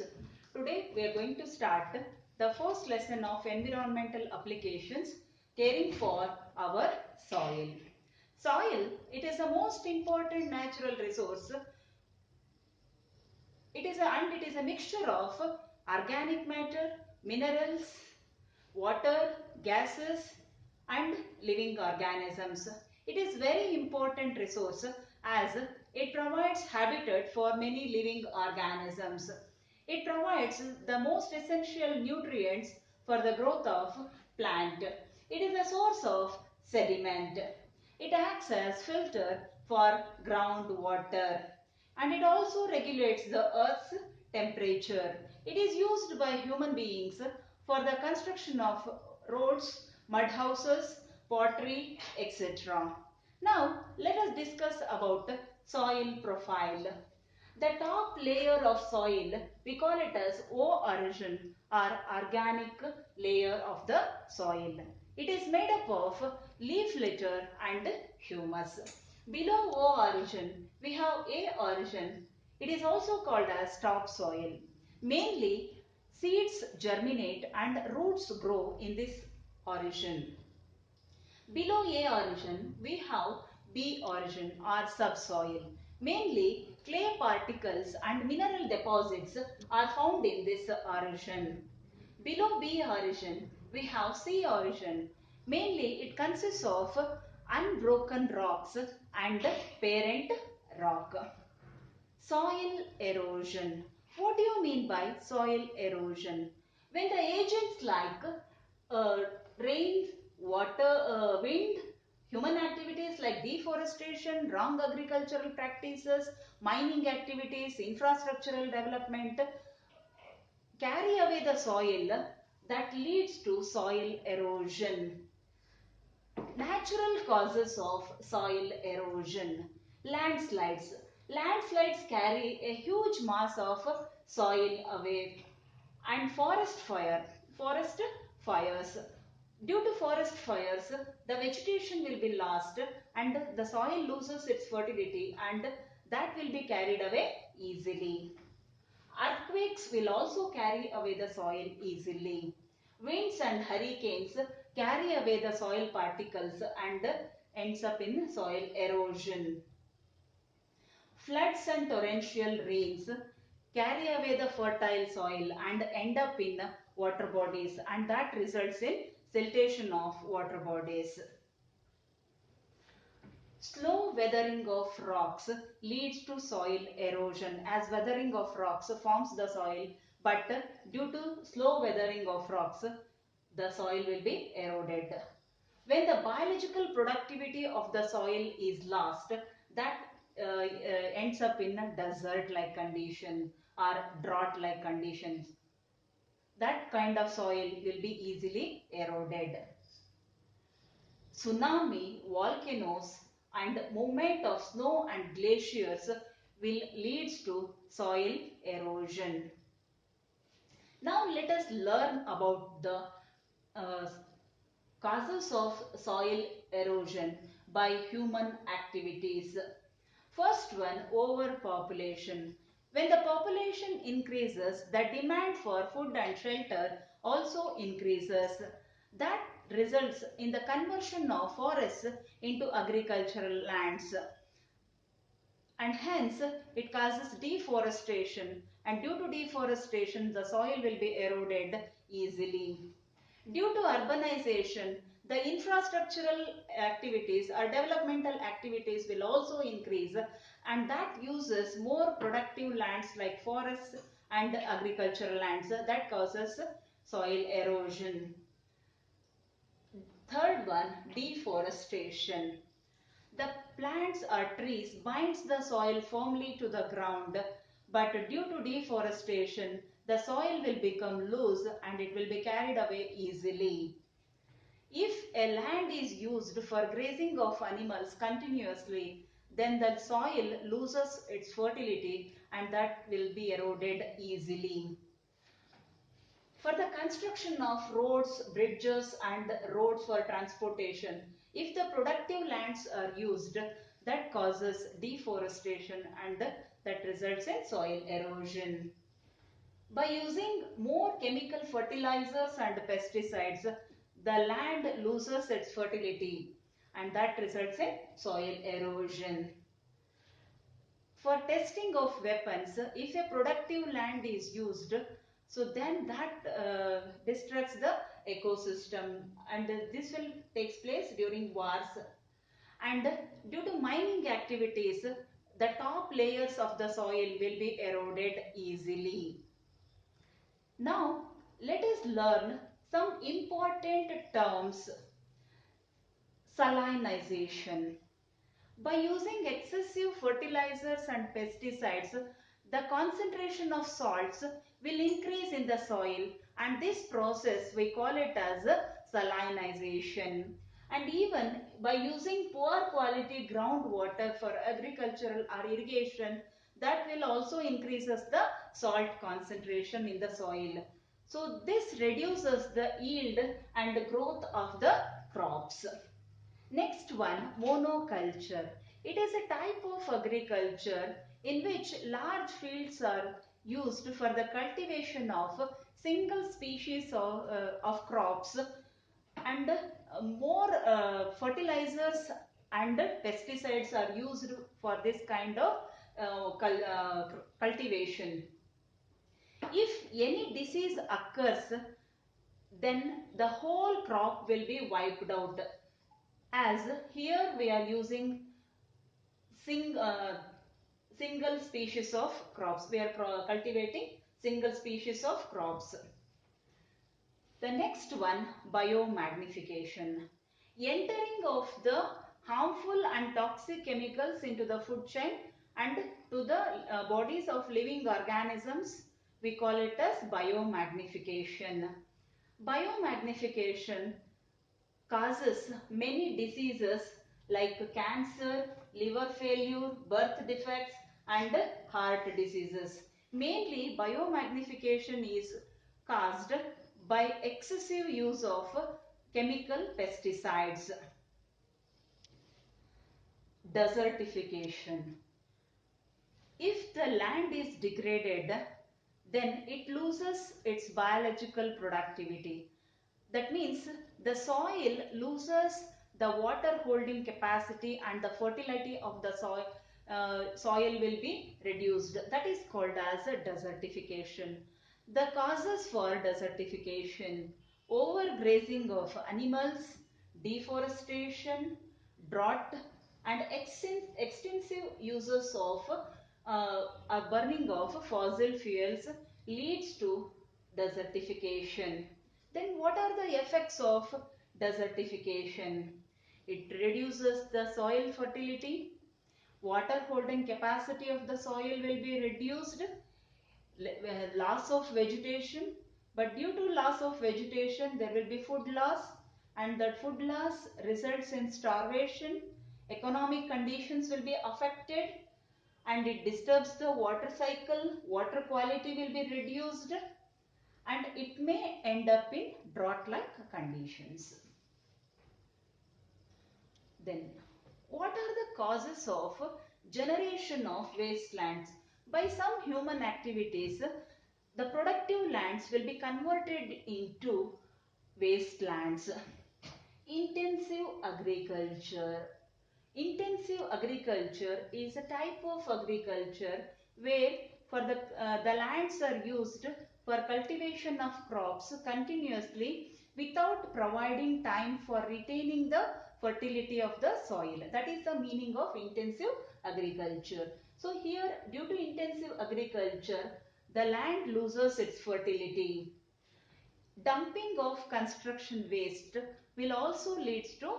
students. Today we are going to start the first lesson of environmental applications, caring for our soil. Soil, it is the most important natural resource. It is a mixture of organic matter, minerals, water, gases and living organisms. It is very important resource as it provides habitat for many living organisms. It provides the most essential nutrients for the growth of plant. It is a source of sediment. It acts as filter for groundwater and it also regulates the earth's temperature. It is used by human beings for the construction of roads, mud houses, pottery, etc. Now let us discuss about soil profile. The top layer of soil, we call it as O origin or organic layer of the soil. It is made up of leaf litter and humus. Below O origin, we have A origin. It is also called as topsoil. Mainly, seeds germinate and roots grow in this origin. Below A origin, we have B origin or subsoil. Mainly, clay particles and mineral deposits are found in this origin. Below B origin, we have C origin. Mainly, it consists of unbroken rocks and parent rock. Soil erosion. What do you mean by soil erosion? When the agents like uh, rain, water, wind, human activities like deforestation, wrong agricultural practices, mining activities, infrastructural development carry away the soil, that leads to soil erosion. Natural causes of soil erosion. Landslides. Landslides carry a huge mass of soil away. And forest fires. Due to forest fires, the vegetation will be lost and the soil loses its fertility and that will be carried away easily. Earthquakes will also carry away the soil easily. Winds and hurricanes carry away the soil particles and ends up in soil erosion. Floods and torrential rains carry away the fertile soil and end up in water bodies and that results in siltation of water bodies. Slow weathering of rocks leads to soil erosion as weathering of rocks forms the soil, but due to slow weathering of rocks the soil will be eroded. When the biological productivity of the soil is lost, that ends up in a desert like condition or drought like conditions. That kind of soil will be easily eroded. Tsunami, volcanoes and movement of snow and glaciers will lead to soil erosion. Now let us learn about the uh, causes of soil erosion by human activities. First one, overpopulation. When the population increases, the demand for food and shelter also increases. That results in the conversion of forests into agricultural lands. And hence, it causes deforestation. And due to deforestation, the soil will be eroded easily. Due to urbanization, the infrastructural activities or developmental activities will also increase and that uses more productive lands like forests and agricultural lands that causes soil erosion. Third one, deforestation. The plants or trees binds the soil firmly to the ground, but due to deforestation, the soil will become loose and it will be carried away easily. If a land is used for grazing of animals continuously, then the soil loses its fertility and that will be eroded easily. For the construction of roads, bridges and roads for transportation, if the productive lands are used, that causes deforestation and that results in soil erosion. By using more chemical fertilizers and pesticides, the land loses its fertility and that results in soil erosion. For testing of weapons, if a productive land is used, so then that distracts the ecosystem, and this will take place during wars. And due to mining activities, the top layers of the soil will be eroded easily. Now, let us learn some important terms. Salinization. By using excessive fertilizers and pesticides, the concentration of salts will increase in the soil, and this process we call it as salinization. And even by using poor quality groundwater for agricultural or irrigation, that will also increases the salt concentration in the soil. So this reduces the yield and growth of the crops. Next one, monoculture. It is a type of agriculture in which large fields are used for the cultivation of single species of crops, and more fertilizers and pesticides are used for this kind of cultivation. If any disease occurs, then the whole crop will be wiped out, as here we are using sing, uh, single species of crops. We are cultivating single species of crops. The next one, biomagnification. Entering of the harmful and toxic chemicals into the food chain and to the bodies of living organisms, we call it as biomagnification. Biomagnification causes many diseases like cancer, liver failure, birth defects and heart diseases. Mainly biomagnification is caused by excessive use of chemical pesticides. Desertification. If the land is degraded, then it loses its biological productivity. That means the soil loses the water holding capacity and the fertility of the soil will be reduced. That is called as a desertification. The causes for desertification: overgrazing of animals, deforestation, drought, and extensive uses of burning of fossil fuels leads to desertification. Then what are the effects of desertification? It reduces the soil fertility, water holding capacity of the soil will be reduced, loss of vegetation, but due to loss of vegetation there will be food loss, and that food loss results in starvation, economic conditions will be affected, and it disturbs the water cycle, water quality will be reduced, and it may end up in drought-like conditions. Then, what are the causes of generation of wastelands? By some human activities, the productive lands will be converted into wastelands. Intensive agriculture. Intensive agriculture is a type of agriculture where the lands are used for cultivation of crops continuously without providing time for retaining the fertility of the soil. That is the meaning of intensive agriculture. So here, due to intensive agriculture, the land loses its fertility. Dumping of construction waste will also lead to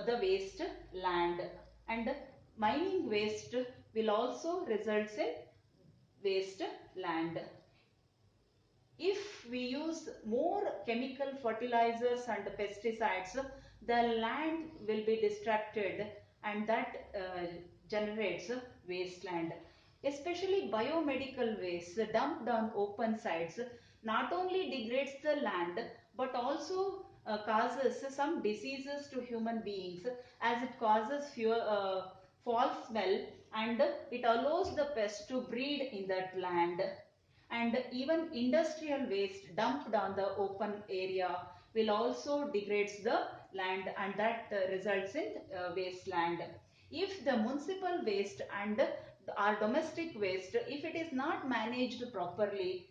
the waste land, and mining waste will also result in waste land. If we use more chemical fertilizers and pesticides, the land will be distracted, and that generates wasteland. Especially biomedical waste dumped on open sites not only degrades the land but also causes some diseases to human beings, as it causes foul smell and it allows the pests to breed in that land. And even industrial waste dumped on the open area will also degrades the land, and that results in wasteland. If the municipal waste and our domestic waste, if it is not managed properly,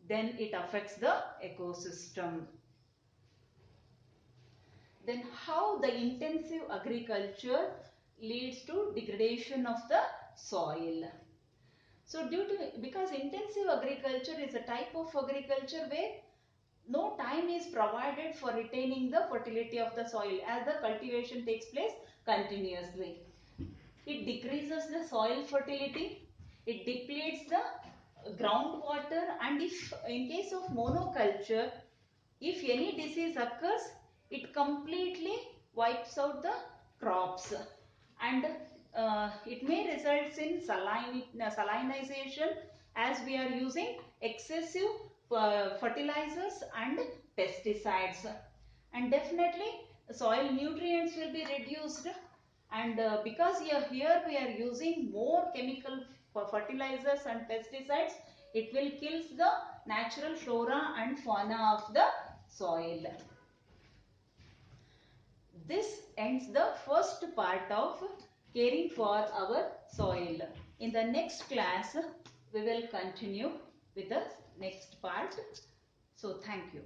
then it affects the ecosystem. Then how the intensive agriculture leads to degradation of the soil. So because intensive agriculture is a type of agriculture where no time is provided for retaining the fertility of the soil as the cultivation takes place continuously. It decreases the soil fertility, it depletes the groundwater, and if in case of monoculture, if any disease occurs, it completely wipes out the crops, and it may result in salinization as we are using excessive fertilizers and pesticides, and definitely soil nutrients will be reduced, and because here we are using more chemical fertilizers and pesticides, it will kill the natural flora and fauna of the soil. This ends the first part of caring for our soil. In the next class, we will continue with the next part. So, thank you.